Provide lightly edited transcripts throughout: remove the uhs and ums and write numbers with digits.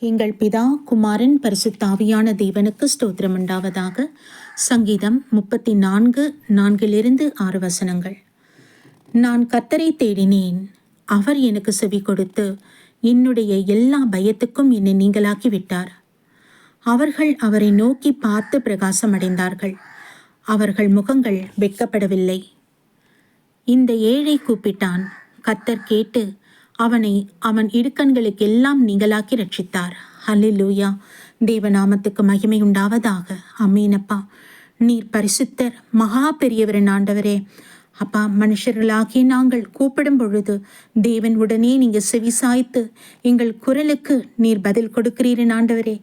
எங்கள் பிதா குமாரன் பரிசுத்தாவியான தேவனுக்கு ஸ்தோத்திரம் உண்டாவதாக. சங்கீதம் 34:4-6 நான் கர்த்தரை தேடினேன், அவர் எனக்கு செவி கொடுத்து என்னுடைய எல்லா பயத்துக்கும் என்னை நீங்களாக்கி விட்டார். அவர்கள் அவரை நோக்கி பார்த்து பிரகாசம் அடைந்தார்கள், அவர்கள் முகங்கள் வெட்கப்படவில்லை. இந்த ஏழை கூப்பிட்டான், கர்த்தர் கேட்டு அவனை அவன் இடுக்கண்களுக்கெல்லாம் நீங்களாக்கி ரட்சித்தார். ஹல்லேலூயா! தேவநாமத்துக்கு மகிமை உண்டாவதாக. அமீனப்பா, நீர் பரிசுத்தர், மகா பெரியவரின் ஆண்டவரே. அப்பா, மனுஷர்களாகி நாங்கள் கூப்பிடும் பொழுது தேவன் உடனே நீங்கள் செவிசாய்த்து எங்கள் குரலுக்கு நீர் பதில் கொடுக்கிறீரின் ஆண்டவரே.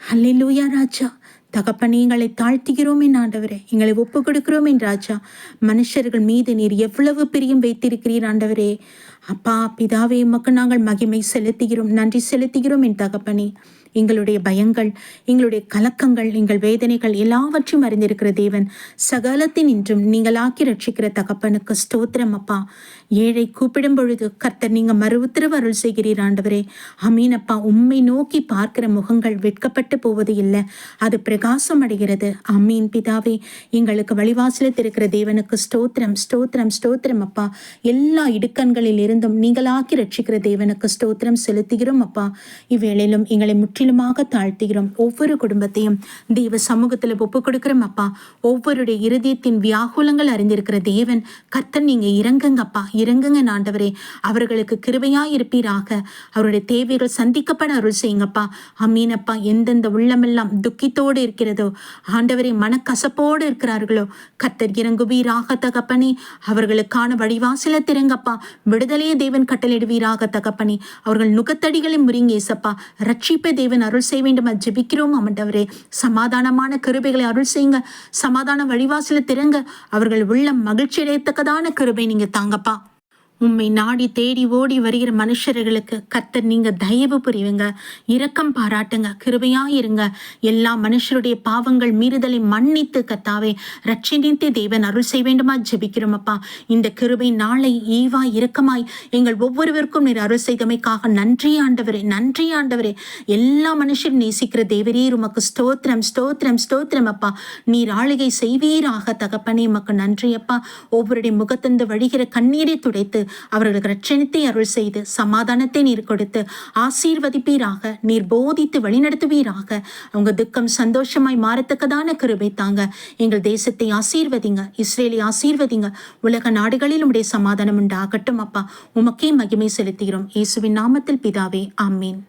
ஹல்லேலூயா ராஜா. தகப்பனே, எங்களை தாழ்த்துகிறோம் என் ஆண்டவரே, எங்களை ஒப்பு கொடுக்கிறோம் என் ராஜா. மனுஷர்கள் மீது நீர் எவ்வளவு பிரியம் வைத்திருக்கிறீர் ஆண்டவரே. அப்பா பிதாவே, உமக்கு நாங்கள் மகிமை செலுத்துகிறோம், நன்றி செலுத்துகிறோம் என் தகப்பனே. எங்களுடைய பயங்கள், எங்களுடைய கலக்கங்கள், எங்கள் வேதனைகள் எல்லாவற்றையும் அறிந்திருக்கிற தேவன், சகலத்தின் இன்றும் நீங்களாக்கி ரட்சிக்கிற தகப்பனுக்கு ஸ்தோத்திரம் அப்பா. ஏழை கூப்பிடும் பொழுது கர்த்தர் நீங்க மறு உத்தரவு அருள் செய்கிறீர் ஆண்டவரே. அமீனப்பா, உம்மை நோக்கி பார்க்கிற முகங்கள் வெட்கப்பட்டு போவது இல்லை, அது பிரகாசம் அடைகிறது. அமீன் பிதாவே, எங்களுக்கு வழிவாசலில் இருக்கிற தேவனுக்கு ஸ்தோத்திரம் ஸ்தோத்திரம் ஸ்தோத்திரம் அப்பா. எல்லா இடுக்கண்களில் இருந்தும் நீங்களாக்கி ரட்சிக்கிற தேவனுக்கு ஸ்தோத்திரம் செலுத்துகிறோம் அப்பா. இவ்வேளையிலும் எங்களை முற்றிலுமாக தாழ்த்துகிறோம். ஒவ்வொரு குடும்பத்தையும் தேவ சமூகத்தில் ஒப்பு கொடுக்கிறோம் அப்பா. ஒவ்வொருடைய இருதயத்தின் வியாகுலங்கள் அறிந்திருக்கிற தேவன் கர்த்தர், நீங்க இறங்குங்கப்பா, இறங்குங்க ஆண்டவரே. அவர்களுக்கு கிருபையாய் இருப்பீராக. அவருடைய தேவைகள் சந்திக்கப்பட அருள் செய்யுங்கப்பா. அமீனப்பா, எந்தெந்த உள்ளமெல்லாம் துக்கித்தோடு இருக்கிறதோ ஆண்டவரே, மனக்கசப்போடு இருக்கிறார்களோ கர்த்தர் இறங்குவீராக தகப்பனே. அவர்களுக்கான வழிவாசல திறங்கப்பா. விடுதலையை தேவன் கட்டளிடுவீராக தகப்பனே. அவர்கள் நுகத்தடிகளை முறிங்கேசப்பா. ரட்சிப்பை தேவன் அருள் செய்ய வேண்டும் ஜெபிக்கிறோம் ஆண்டவரே. சமாதானமான கிருபைகளை அருள் செய்யுங்க. சமாதான வழிவாசல திறங்க. அவர்கள் உள்ளம் மகிழ்ச்சி அடையத்தக்கதான கிருபை நீங்க தாங்கப்பா. உம்மை நாடி தேடி ஓடி வருகிற மனுஷர்களுக்கு கர்த்தர் நீங்க தயவு புரியுங்க, இரக்கம் பாராட்டுங்க, கிருபையாயிருங்க. எல்லா மனுஷருடைய பாவங்கள் மீறுதலை மன்னித்து கர்த்தாவே ரட்சித்து தேவன் அருள் செய்ய வேண்டுமா ஜெபிக்கிறோம் அப்பா. இந்த கிருபை நாளை ஈவாய் இரக்கமாய் எங்கள் ஒவ்வொருவருக்கும் நீர் அருள் செய்தமைக்காக நன்றி ஆண்டவரே, நன்றி ஆண்டவரே. எல்லா மனுஷரும் நேசிக்கிற தேவரே, உமக்கு ஸ்தோத்திரம் ஸ்தோத்திரம் ஸ்தோத்திரம் அப்பா. நீர் ஆளுகை செய்வீராக தகப்பனே, உமக்கு நன்றி அப்பா. ஒவ்வொருடைய முகத்தந்து வழிகிற கண்ணீரை துடைத்து அவர்களுக்கு ரட்சணத்தை அருள் செய்து சமாதானத்தை நீர் கொடுத்து ஆசீர்வதிப்பீராக. நீர் போதித்து வழிநடத்துவீராக. அவங்க துக்கம் சந்தோஷமாய் மாறத்தக்கதான கிருபை தாங்க. எங்கள் தேசத்தை ஆசீர்வதிங்க, இஸ்ரேலை ஆசீர்வதிங்க. உலக நாடுகளில் உடைய சமாதானம் உண்டாகட்டும் அப்பா. உமக்கே மகிமை செலுத்துகிறோம் இயேசுவின் நாமத்தில் பிதாவே, ஆமீன்.